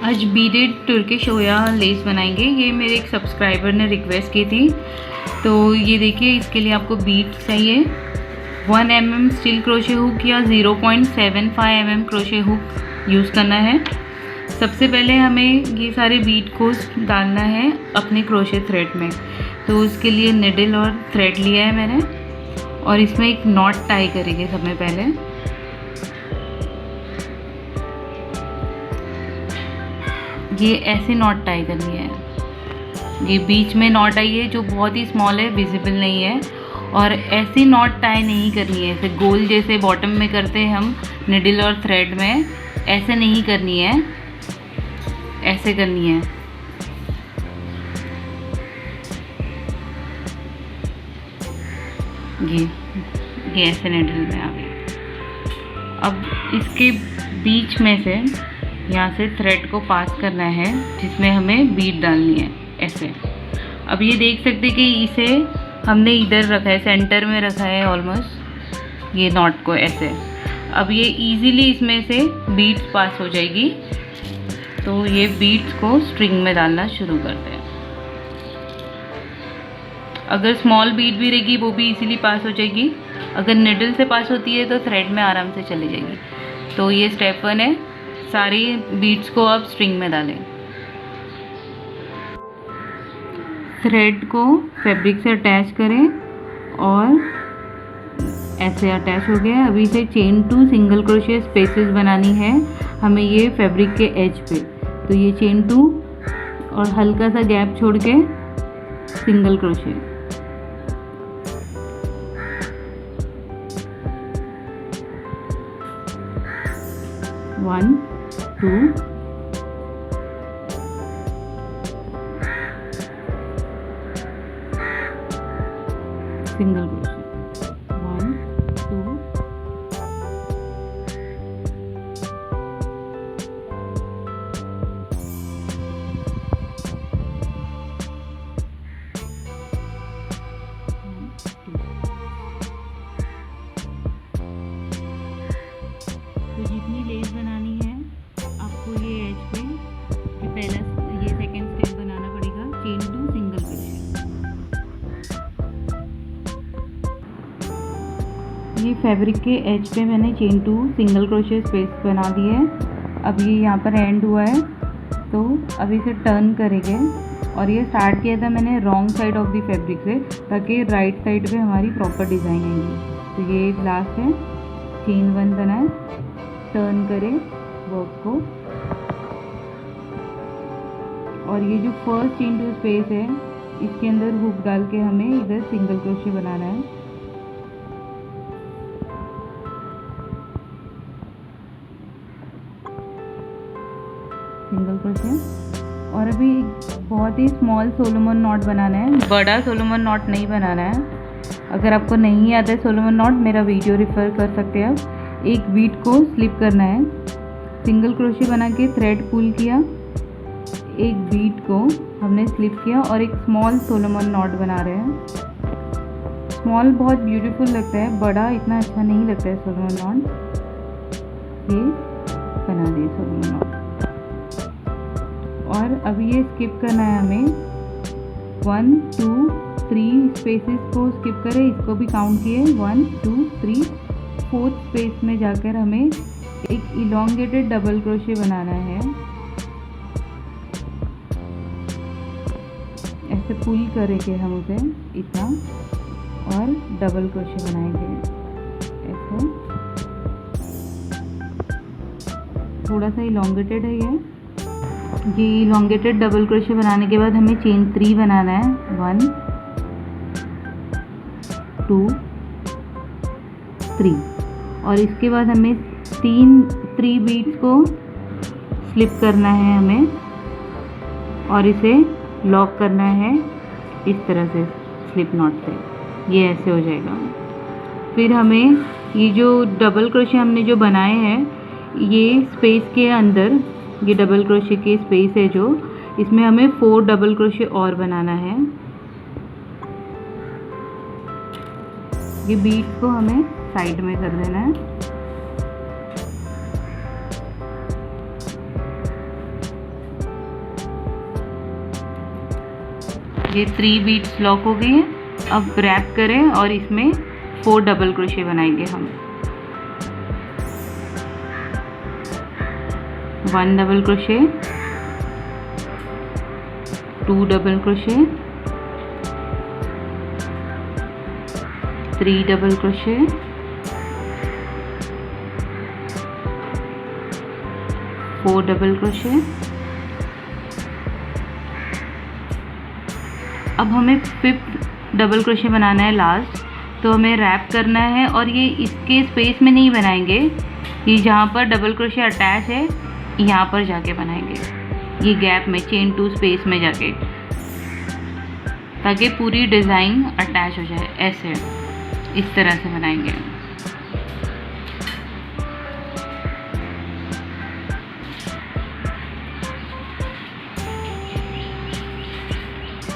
आज beaded Turkish ओया less बनाएंगे। ये मेरे एक सब्सक्राइबर ने रिक्वेस्ट की थी। तो ये देखिए, इसके लिए आपको बीड चाहिए 1 mm स्टील क्रोशे हुक या 0.75 mm क्रोशे हुक यूज़ करना है। सबसे पहले हमें ये सारे बीड को डालना है अपने क्रोशे थ्रेड में। तो उसके लिए निडल और थ्रेड लिया है मैंने, और इसमें एक नॉट टाई करेंगे सबसे पहले। ये ऐसे नॉट टाई करनी है। ये बीच में नॉट आई है जो बहुत ही स्मॉल है, विजिबल नहीं है, और ऐसी नॉट टाई नहीं करनी है ऐसे गोल जैसे बॉटम में करते हैं हम निडल और थ्रेड में, ऐसे नहीं करनी है, ऐसे करनी है। ये ऐसे निडल में आ गई। अब इसके बीच में से यहाँ से थ्रेड को पास करना है जिसमें हमें बीड डालनी है ऐसे। अब ये देख सकते हैं कि इसे हमने इधर रखा है, सेंटर में रखा है ऑलमोस्ट, ये नॉट को ऐसे। अब ये इजीली इसमें से बीड्स पास हो जाएगी। तो ये बीड्स को स्ट्रिंग में डालना शुरू करते हैं। अगर स्मॉल बीड भी रहेगी वो भी इजीली पास हो जाएगी। अगर निडल से पास होती है तो थ्रेड में आराम से चली जाएगी। तो ये स्टेप 1 है। सारी बीड्स को अब स्ट्रिंग में डालें। थ्रेड को फैब्रिक से अटैच करें और ऐसे अटैच हो गया। अभी से चेन 2 सिंगल क्रोशे स्पेसेस बनानी है हमें ये फैब्रिक के एज पे। तो ये चेन 2 और हल्का सा गैप छोड़ के single crochet. One, 2, single crochet, 1, 2, तो जितनी लेस बनानी है आपको ये एज पे ये पहला ये सेकंड स्टेप बनाना पड़ेगा, चेन 2 सिंगल क्रोशे। ये फैब्रिक के एज पे मैंने चेन 2 सिंगल क्रोशे स्पेस बना दी है। अब ये यहाँ पर एंड हुआ है तो अब इसे टर्न करेंगे। और ये स्टार्ट किया था मैंने wrong side of the fabric से, ताकि राइट साइड पे हमारी प्रॉपर डिज़ाइन आएगी। तो ये लास्ट है, चेन 1 बनाए, टर्न करें वर्क को, और ये जो फर्स्ट चेन 2 स्पेस है इसके अंदर हुक डाल के हमें इधर सिंगल क्रोशे बनाना है। Single crochet. और अभी बहुत ही स्मॉल सोलोमन नॉट बनाना है, बड़ा सोलोमन नॉट नहीं बनाना है। अगर आपको नहीं आता है सोलोमन नॉट, मेरा वीडियो रेफर कर सकते हैं आप। एक बीट को स्लिप करना है, सिंगल क्रोशे बना के थ्रेड पुल किया, एक बीट को हमने स्लिप किया और एक स्मॉल सोलोमन नॉट बना रहे हैं। स्मॉल बहुत ब्यूटीफुल लगता है, बड़ा इतना अच्छा नहीं लगता है सोलोमन नॉट। ये बना दिए सोलोमन नॉट। और अब ये स्किप करना है हमें, 1, 2, 3 स्पेसेस को स्किप करें, इसको भी काउंट किए, 1, 2, 3, 4th स्पेस में जाकर हमें एक इलोंगेटेड डबल क्रोशे बनाना है। ऐसे पुल करेंगे हम उसे इतना और डबल क्रोशे बनाएंगे ऐसे। थोड़ा सा इलोंगेटेड है ये इलोंगेटेड डबल क्रोशे बनाने के बाद हमें चेन 3 बनाना है, 1, 2, 3, और इसके बाद हमें 3 बीड्स को स्लिप करना है हमें, और इसे लॉक करना है इस तरह से स्लिप नॉट से। ये ऐसे हो जाएगा। फिर हमें ये जो डबल क्रोशे हमने जो बनाए हैं, ये स्पेस के अंदर, ये डबल क्रोशे के स्पेस है जो, इसमें हमें 4 डबल क्रोशे और बनाना है। ये बीड्स को हमें साइड में कर देना है। ये 3 बीट्स लॉक हो गई है। अब रैप करें और इसमें 4 डबल क्रोशे बनाएंगे हम। 1 double crochet, 2 double crochet, 3 double crochet, 4 double crochet. अब हमें 5th डबल क्रोशे बनाना है लास्ट, तो हमें रैप करना है और ये इसके स्पेस में नहीं बनाएंगे, ये जहाँ पर डबल क्रोशे अटैच है यहाँ पर जाके बनाएंगे, ये गैप में चेन 2 स्पेस में जाके, ताकि पूरी डिज़ाइन अटैच हो जाए। ऐसे इस तरह से बनाएंगे।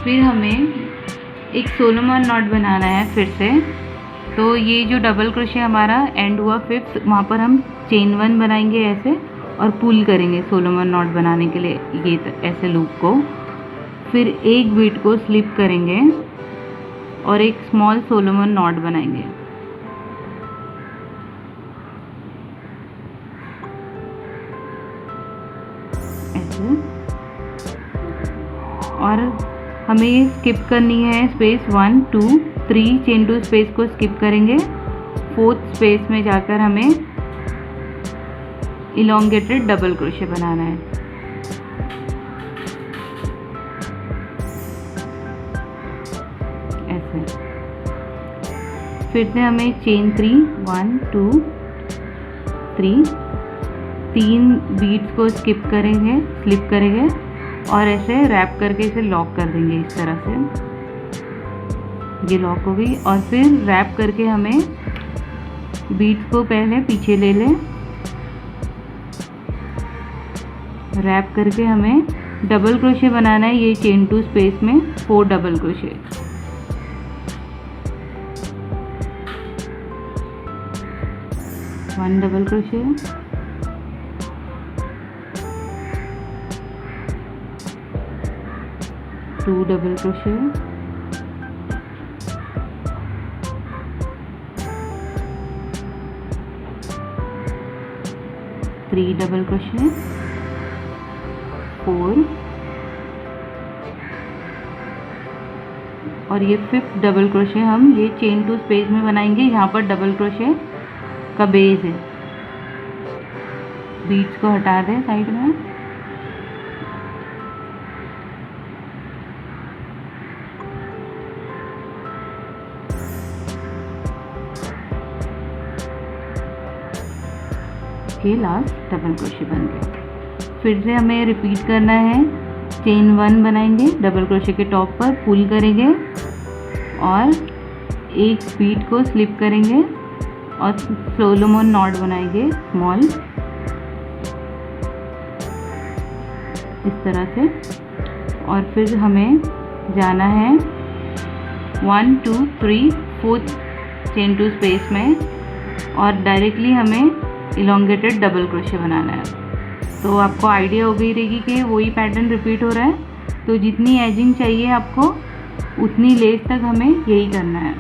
फिर हमें एक सोलोमन नॉट बनाना है फिर से। तो ये जो डबल क्रोशे हमारा एंड हुआ 5th, वहाँ पर हम चेन 1 बनाएंगे ऐसे और पुल करेंगे सोलोमन नॉट बनाने के लिए ये ऐसे लूप को। फिर एक बीट को स्लिप करेंगे और एक स्मॉल सोलोमन नॉट बनाएंगे। ऐसे। और हमें स्किप करनी है स्पेस 1 2 3, चेन 2 स्पेस को स्किप करेंगे। 4th स्पेस में जाकर हमें इलोंगेटेड डबल क्रोशे बनाना है। ऐसे। फिर से हमें चेन 3 1 2 3, 3 बीट्स को स्किप करेंगे, स्लिप करेंगे और ऐसे रैप करके इसे लॉक कर देंगे इस तरह से। ये लॉक हो गई। और फिर रैप करके हमें बीट्स को पहले पीछे ले लें, रैप करके हमें डबल क्रोशे बनाना है ये चेन 2 स्पेस में 4 double crochet. One double crochet, 2 double crochet, 3 double crochet, 4 और ये 5th डबल क्रोशे हम ये चेन 2 स्पेस में बनाएंगे। यहाँ पर डबल क्रोशे का बेस है। बीट्स को हटा दें साइड में। ये लास्ट डबल क्रोशे बन गया। फिर से हमें रिपीट करना है। चेन 1 बनाएंगे, डबल क्रोशे के टॉप पर पुल करेंगे और एक बीट को स्लिप करेंगे और सोलोमन नॉट बनाएंगे स्मॉल इस तरह से। और फिर हमें जाना है 1 2 3 4 चेन 2 स्पेस में और डायरेक्टली हमें इलोंगेटेड डबल क्रोशे बनाना है। तो आपको आइडिया हो गई रहेगी कि वही पैटर्न रिपीट हो रहा है। तो जितनी एजिंग चाहिए आपको उतनी लेस तक हमें यही करना है।